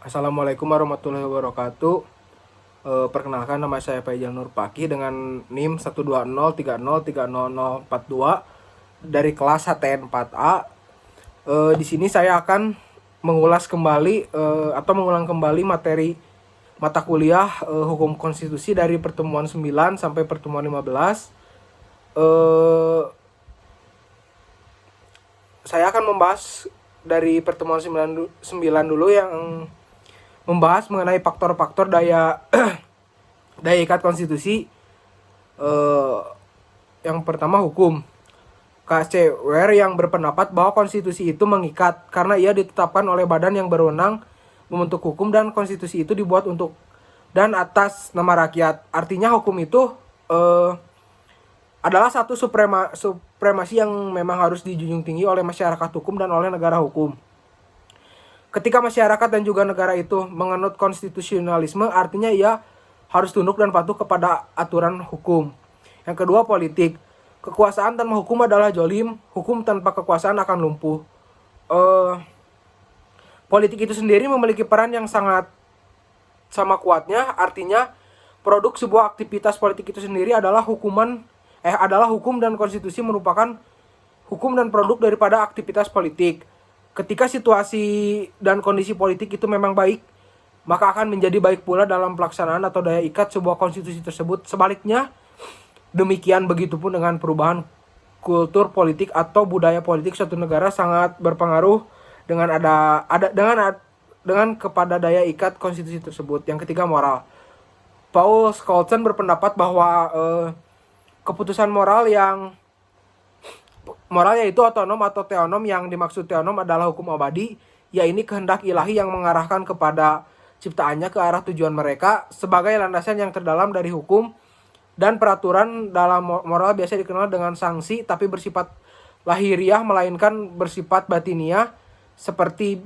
Assalamualaikum warahmatullahi wabarakatuh. Perkenalkan, nama saya Faizal Nur Paki dengan NIM 12030303042 dari kelas HTN 4A. Di sini saya akan mengulas kembali atau mengulang kembali materi mata kuliah Hukum Konstitusi dari pertemuan 9 sampai pertemuan 15. Saya akan membahas dari pertemuan 9 dulu yang membahas mengenai faktor-faktor daya ikat konstitusi. Yang pertama, hukum. KC Ware yang berpendapat bahwa konstitusi itu mengikat karena ia ditetapkan oleh badan yang berwenang membentuk hukum dan konstitusi itu dibuat untuk dan atas nama rakyat. Artinya hukum itu adalah satu supremasi yang memang harus dijunjung tinggi oleh masyarakat hukum dan oleh negara hukum. Ketika masyarakat dan juga negara itu menganut konstitusionalisme, artinya ia harus tunduk dan patuh kepada aturan hukum. Yang kedua, politik. Kekuasaan tanpa hukum adalah jolim, hukum tanpa kekuasaan akan lumpuh. Politik itu sendiri memiliki peran yang sangat sama kuatnya, artinya produk sebuah aktivitas politik itu sendiri adalah hukum dan konstitusi merupakan hukum dan produk daripada aktivitas politik. Ketika situasi dan kondisi politik itu memang baik, maka akan menjadi baik pula dalam pelaksanaan atau daya ikat sebuah konstitusi tersebut. Sebaliknya, demikian begitupun dengan perubahan kultur politik atau budaya politik suatu negara sangat berpengaruh dengan kepada daya ikat konstitusi tersebut. Yang ketiga, moral. Paul Scholzen berpendapat bahwa keputusan moral yaitu otonom atau teonom. Yang dimaksud teonom adalah hukum abadi, yaitu kehendak ilahi yang mengarahkan kepada ciptaannya ke arah tujuan mereka sebagai landasan yang terdalam dari hukum dan peraturan. Dalam moral biasa dikenal dengan sanksi, tapi bersifat lahiriah melainkan bersifat batiniah seperti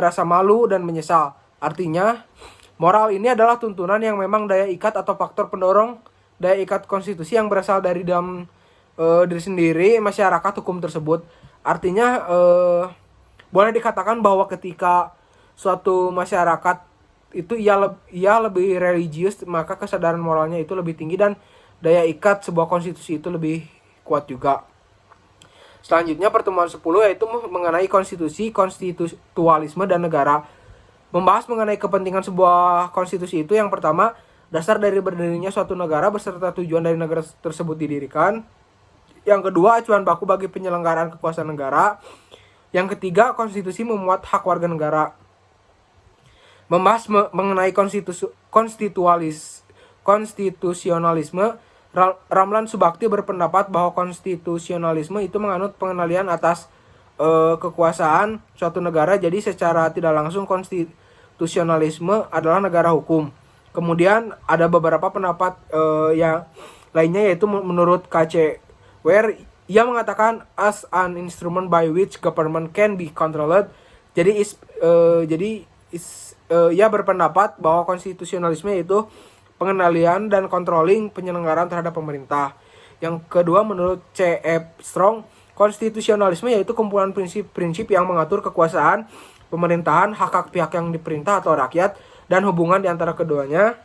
rasa malu dan menyesal. Artinya moral ini adalah tuntunan yang memang daya ikat atau faktor pendorong daya ikat konstitusi yang berasal dari dalam diri sendiri masyarakat hukum tersebut. Artinya boleh dikatakan bahwa ketika suatu masyarakat itu ia lebih religius, maka kesadaran moralnya itu lebih tinggi dan daya ikat sebuah konstitusi itu lebih kuat juga. Selanjutnya, pertemuan 10 yaitu mengenai konstitusi, konstitualisme dan negara. Membahas mengenai kepentingan sebuah konstitusi itu, yang pertama, dasar dari berdirinya suatu negara beserta tujuan dari negara tersebut didirikan. Yang kedua, acuan baku bagi penyelenggaraan kekuasaan negara. Yang ketiga, konstitusi memuat hak warga negara. Membahas mengenai konstitusionalisme, Ramlan Subakti berpendapat bahwa konstitusionalisme itu menganut pengendalian atas kekuasaan suatu negara. Jadi secara tidak langsung konstitusionalisme adalah negara hukum. Kemudian ada beberapa pendapat yang lainnya, yaitu menurut KC Ware, ia mengatakan as an instrument by which government can be controlled. Ia berpendapat bahwa konstitusionalisme itu pengendalian dan controlling penyelenggaraan terhadap pemerintah. Yang kedua, menurut C.F. Strong, konstitusionalisme yaitu kumpulan prinsip-prinsip yang mengatur kekuasaan, pemerintahan, hak-hak pihak yang diperintah atau rakyat, dan hubungan di antara keduanya.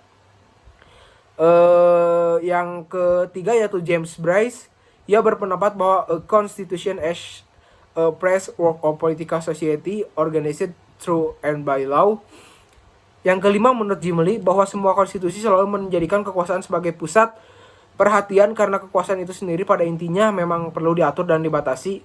Yang ketiga yaitu James Bryce. Ia berpendapat bahwa a constitution as a framework of political society organized through and by law. Yang kelima, menurut Jim Lee, bahwa semua konstitusi selalu menjadikan kekuasaan sebagai pusat perhatian karena kekuasaan itu sendiri pada intinya memang perlu diatur dan dibatasi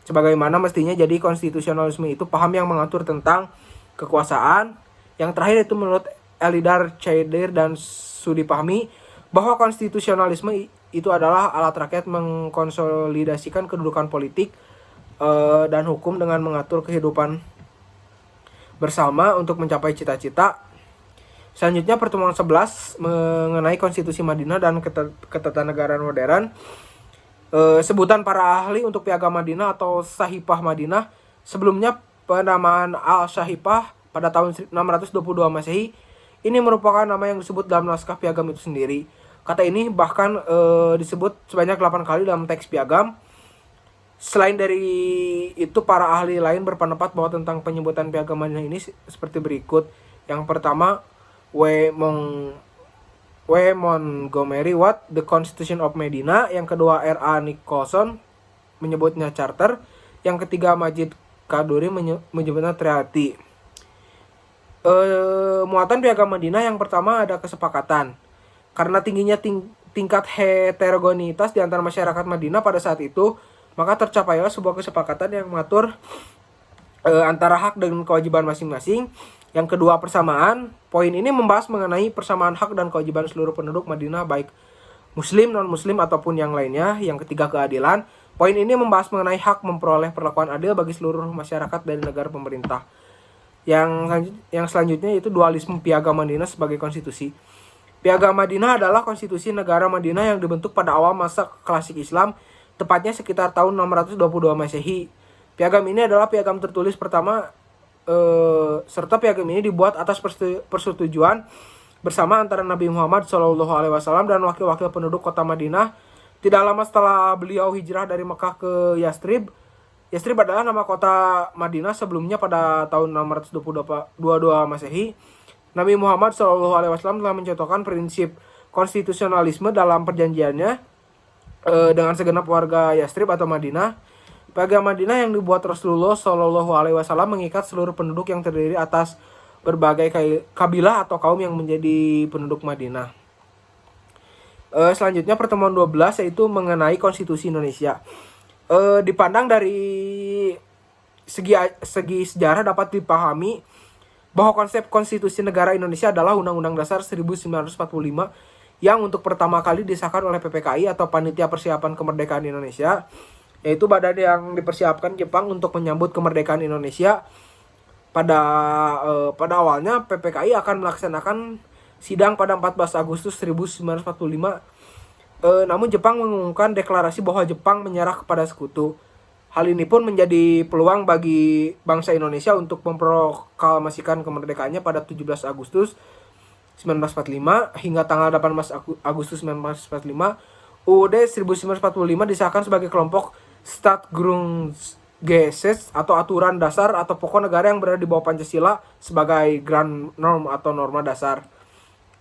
sebagaimana mestinya. Jadi konstitusionalisme itu paham yang mengatur tentang kekuasaan. Yang terakhir itu menurut Elidar Caidir dan Sudi Fahmi, bahwa konstitusionalisme itu adalah alat rakyat mengkonsolidasikan kedudukan politik dan hukum dengan mengatur kehidupan bersama untuk mencapai cita-cita. Selanjutnya, pertemuan 11 mengenai konstitusi Madinah dan ketatanegaraan modern. Sebutan para ahli untuk piagam Madinah atau Sahifah Madinah. Sebelumnya penamaan Al-Sahifah pada tahun 622 Masehi. Ini merupakan nama yang disebut dalam naskah piagam itu sendiri. Kata ini bahkan disebut sebanyak 8 kali dalam teks piagam. Selain dari itu, para ahli lain berpendapat bahwa tentang penyebutan Piagam Madinah ini seperti berikut. Yang pertama, W. Montgomery Watt, The Constitution of Medina. Yang kedua, R.A. Nicholson menyebutnya Charter. Yang ketiga, Majid Kaduri menyebutnya Treaty. Muatan Piagam Madinah yang pertama ada kesepakatan. Karena tingginya tingkat heterogenitas di antara masyarakat Madinah pada saat itu, maka tercapailah sebuah kesepakatan yang mengatur antara hak dan kewajiban masing-masing. Yang kedua, persamaan. Poin ini membahas mengenai persamaan hak dan kewajiban seluruh penduduk Madinah, baik muslim, non-muslim, ataupun yang lainnya. Yang ketiga, keadilan. Poin ini membahas mengenai hak memperoleh perlakuan adil bagi seluruh masyarakat dari negara pemerintah. Yang selanjutnya yaitu dualisme Piagam Madinah sebagai konstitusi. Piagam Madinah adalah konstitusi negara Madinah yang dibentuk pada awal masa klasik Islam, tepatnya sekitar tahun 622 Masehi. Piagam ini adalah piagam tertulis pertama, serta piagam ini dibuat atas persetujuan bersama antara Nabi Muhammad SAW dan wakil-wakil penduduk kota Madinah. Tidak lama setelah beliau hijrah dari Mekah ke Yathrib. Yathrib adalah nama kota Madinah sebelumnya pada tahun 622 Masehi. Nabi Muhammad SAW telah mencontohkan prinsip konstitusionalisme dalam perjanjiannya dengan segenap warga Yathrib atau Madinah. Piagam Madinah yang dibuat Rasulullah SAW mengikat seluruh penduduk yang terdiri atas berbagai kabilah atau kaum yang menjadi penduduk Madinah. Selanjutnya pertemuan 12 yaitu mengenai konstitusi Indonesia. Dipandang dari segi sejarah dapat dipahami bahwa konsep konstitusi negara Indonesia adalah Undang-Undang Dasar 1945 yang untuk pertama kali disahkan oleh PPKI atau Panitia Persiapan Kemerdekaan Indonesia, yaitu badan yang dipersiapkan Jepang untuk menyambut kemerdekaan Indonesia. Pada awalnya PPKI akan melaksanakan sidang pada 14 Agustus 1945. Namun Jepang mengumumkan deklarasi bahwa Jepang menyerah kepada sekutu. Hal ini pun menjadi peluang bagi bangsa Indonesia untuk memproklamasikan kemerdekaannya pada 17 Agustus 1945 hingga tanggal 18 Agustus 1945. UUD 1945 disahkan sebagai kelompok Staatsgrundgesetz atau aturan dasar atau pokok negara yang berada di bawah Pancasila sebagai grand norm atau norma dasar.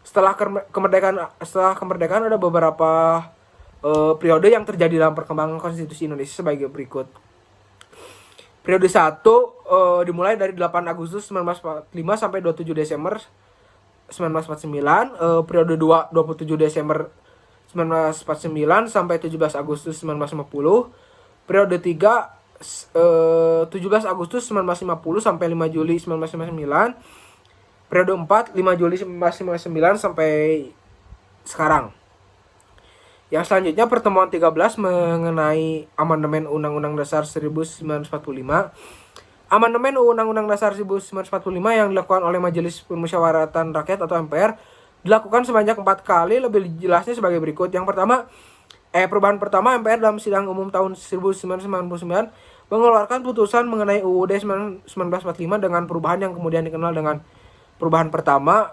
Setelah kemerdekaan ada beberapa periode yang terjadi dalam perkembangan konstitusi Indonesia sebagai berikut. Periode 1 dimulai dari 8 Agustus 1945 sampai 27 Desember 1949. Periode 2 27 Desember 1949 sampai 17 Agustus 1950. Periode 3 17 Agustus 1950 sampai 5 Juli 1959. Periode 4 5 Juli 1959 sampai sekarang. Yang selanjutnya pertemuan 13 mengenai amandemen Undang-Undang Dasar 1945. Amandemen Undang-Undang Dasar 1945 yang dilakukan oleh Majelis Permusyawaratan Rakyat atau MPR dilakukan sebanyak 4 kali, lebih jelasnya sebagai berikut. Yang pertama, perubahan pertama, MPR dalam sidang umum tahun 1999 mengeluarkan putusan mengenai UUD 1945 dengan perubahan yang kemudian dikenal dengan perubahan pertama.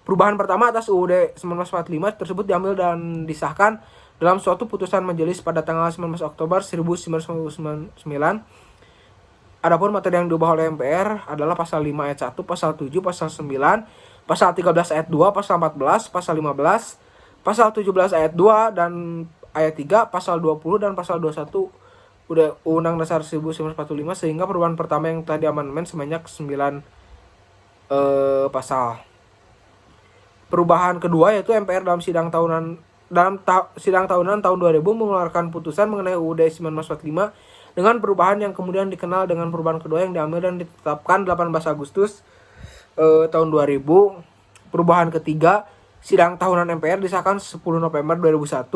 Perubahan pertama atas UUD 1945 tersebut diambil dan disahkan dalam suatu putusan majelis pada tanggal 19 Oktober 1999. Adapun materi yang diubah oleh MPR adalah pasal 5 ayat 1, pasal 7, pasal 9, pasal 13 ayat 2, pasal 14, pasal 15, pasal 17 ayat 2 dan ayat 3, pasal 20 dan pasal 21 Undang Dasar 1945, sehingga perubahan pertama yang telah diamandemen sebanyak 9 pasal. Perubahan kedua yaitu MPR dalam sidang tahunan tahun 2000 mengeluarkan putusan mengenai UUD 1945 dengan perubahan yang kemudian dikenal dengan perubahan kedua yang diambil dan ditetapkan 18 Agustus tahun 2000. Perubahan ketiga, sidang tahunan MPR disahkan 10 November 2001.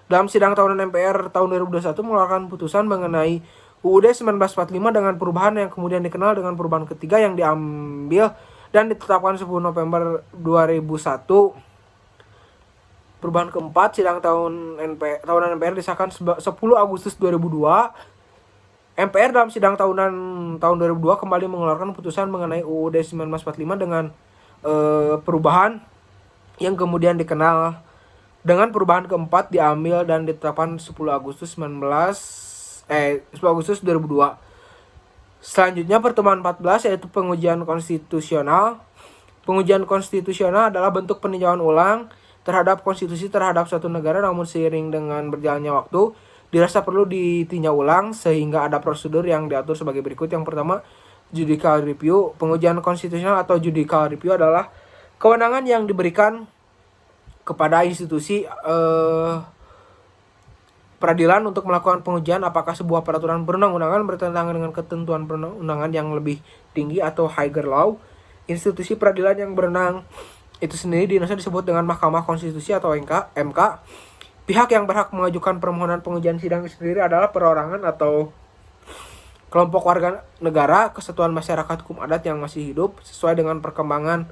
Dalam sidang tahunan MPR tahun 2021 mengeluarkan putusan mengenai UUD 1945 dengan perubahan yang kemudian dikenal dengan perubahan ketiga yang diambil dan ditetapkan 10 November 2001. Perubahan keempat, sidang tahunan MPR disahkan 10 Agustus 2002. MPR dalam sidang tahunan tahun 2002 kembali mengeluarkan putusan mengenai UUD 1945 dengan perubahan yang kemudian dikenal dengan perubahan keempat diambil dan ditetapkan 10 Agustus Agustus 2002. Selanjutnya pertemuan 14 yaitu pengujian konstitusional. Pengujian konstitusional adalah bentuk peninjauan ulang terhadap konstitusi terhadap suatu negara, namun seiring dengan berjalannya waktu dirasa perlu ditinjau ulang sehingga ada prosedur yang diatur sebagai berikut. Yang pertama, judicial review. Pengujian konstitusional atau judicial review adalah kewenangan yang diberikan kepada institusi peradilan untuk melakukan pengujian apakah sebuah peraturan perundang-undangan bertentangan dengan ketentuan perundang-undangan yang lebih tinggi atau higher law. Institusi peradilan yang berwenang itu sendiri di Indonesia disebut dengan Mahkamah Konstitusi atau MK. Pihak yang berhak mengajukan permohonan pengujian sidang sendiri adalah perorangan atau kelompok warga negara kesatuan masyarakat hukum adat yang masih hidup sesuai dengan perkembangan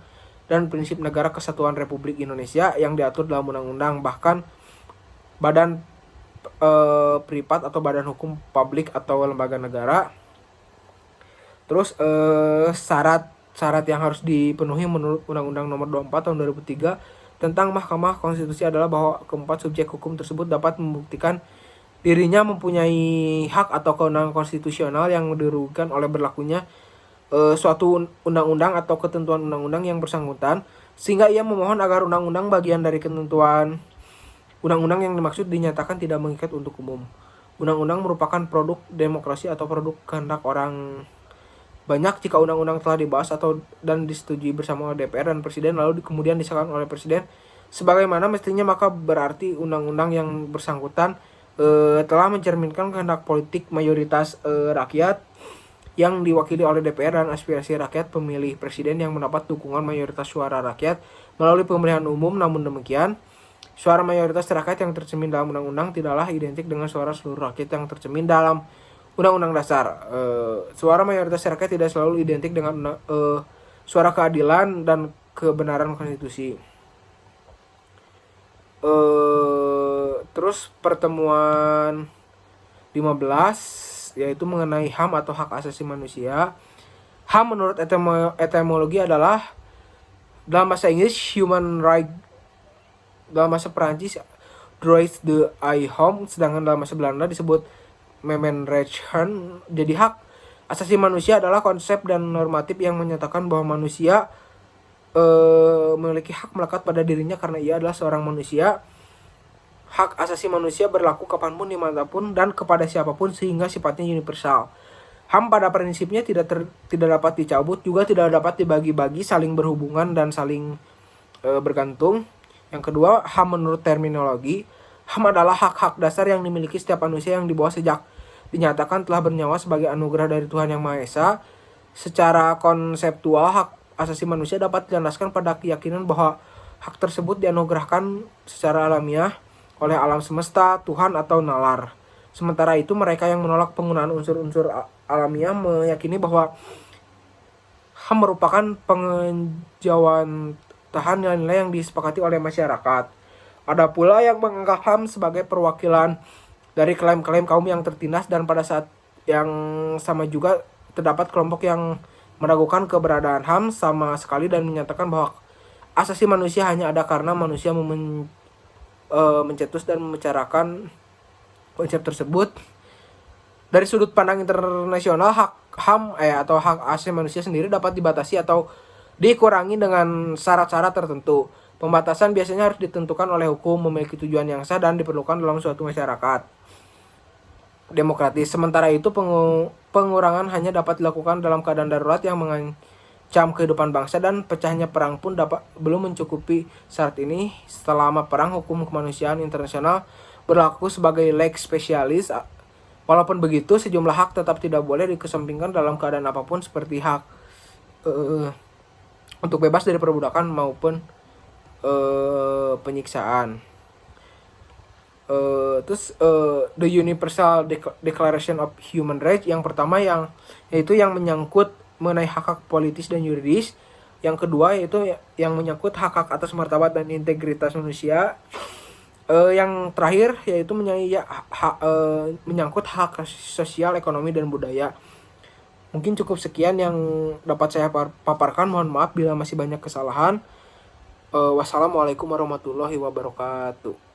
dan prinsip negara kesatuan Republik Indonesia yang diatur dalam undang-undang. Bahkan badan privat atau badan hukum publik atau lembaga negara. Terus syarat yang harus dipenuhi menurut Undang-Undang Nomor 24 Tahun 2003 tentang Mahkamah Konstitusi adalah bahwa keempat subjek hukum tersebut dapat membuktikan dirinya mempunyai hak atau kewenangan konstitusional yang dirugikan oleh berlakunya suatu undang-undang atau ketentuan undang-undang yang bersangkutan, sehingga ia memohon agar undang-undang bagian dari ketentuan undang-undang yang dimaksud dinyatakan tidak mengikat untuk umum. Undang-undang merupakan produk demokrasi atau produk kehendak orang banyak. Jika undang-undang telah dibahas dan disetujui bersama oleh DPR dan Presiden lalu kemudian disahkan oleh Presiden sebagaimana mestinya, maka berarti undang-undang yang bersangkutan telah mencerminkan kehendak politik mayoritas rakyat yang diwakili oleh DPR dan aspirasi rakyat pemilih presiden yang mendapat dukungan mayoritas suara rakyat melalui pemilihan umum. Namun demikian, suara mayoritas rakyat yang tercermin dalam undang-undang tidaklah identik dengan suara seluruh rakyat yang tercermin dalam Undang-Undang Dasar. Suara mayoritas rakyat tidak selalu identik dengan suara keadilan dan kebenaran konstitusi. Terus pertemuan 15 yaitu mengenai HAM atau hak asasi manusia. HAM menurut etimologi adalah dalam bahasa Inggris human right, dalam bahasa Perancis droit de l'homme, sedangkan dalam bahasa Belanda disebut Mensenrechten. Jadi hak asasi manusia adalah konsep dan normatif yang menyatakan bahwa manusia memiliki hak melekat pada dirinya karena ia adalah seorang manusia. Hak asasi manusia berlaku kapanpun, dimanapun, dan kepada siapapun sehingga sifatnya universal. HAM pada prinsipnya tidak dapat dicabut, juga tidak dapat dibagi-bagi, saling berhubungan dan saling bergantung. Yang kedua, HAM menurut terminologi. HAM adalah hak-hak dasar yang dimiliki setiap manusia yang dibawa sejak dinyatakan telah bernyawa sebagai anugerah dari Tuhan Yang Maha Esa. Secara konseptual, hak asasi manusia dapat dilandaskan pada keyakinan bahwa hak tersebut dianugerahkan secara alamiah oleh alam semesta, Tuhan, atau nalar. Sementara itu, mereka yang menolak penggunaan unsur-unsur alamiah meyakini bahwa HAM merupakan pengenjauhan tahan nilai-nilai yang disepakati oleh masyarakat. Ada pula yang menganggap HAM sebagai perwakilan dari klaim-klaim kaum yang tertindas, dan pada saat yang sama juga terdapat kelompok yang meragukan keberadaan HAM sama sekali dan menyatakan bahwa asasi manusia hanya ada karena manusia mencetus dan membicarakan konsep tersebut. Dari sudut pandang internasional, hak HAM atau hak asasi manusia sendiri dapat dibatasi atau dikurangi dengan syarat-syarat tertentu. Pembatasan biasanya harus ditentukan oleh hukum, memiliki tujuan yang sah, dan diperlukan dalam suatu masyarakat demokratis. Sementara itu, pengurangan hanya dapat dilakukan dalam keadaan darurat yang mengancam kehidupan bangsa, dan pecahnya perang pun belum mencukupi syarat ini. Selama perang, hukum kemanusiaan internasional berlaku sebagai lex specialis. Walaupun begitu, sejumlah hak tetap tidak boleh dikesampingkan dalam keadaan apapun, seperti hak untuk bebas dari perbudakan maupun penyiksaan. Terus the Universal Declaration of Human Rights, yang pertama yaitu yang menyangkut mengenai hak-hak politis dan yuridis. Yang kedua yaitu yang menyangkut hak-hak atas martabat dan integritas manusia. Yang terakhir yaitu menyangkut hak sosial, ekonomi, dan budaya. Mungkin cukup sekian yang dapat saya paparkan. Mohon maaf bila masih banyak kesalahan. Wassalamualaikum warahmatullahi wabarakatuh.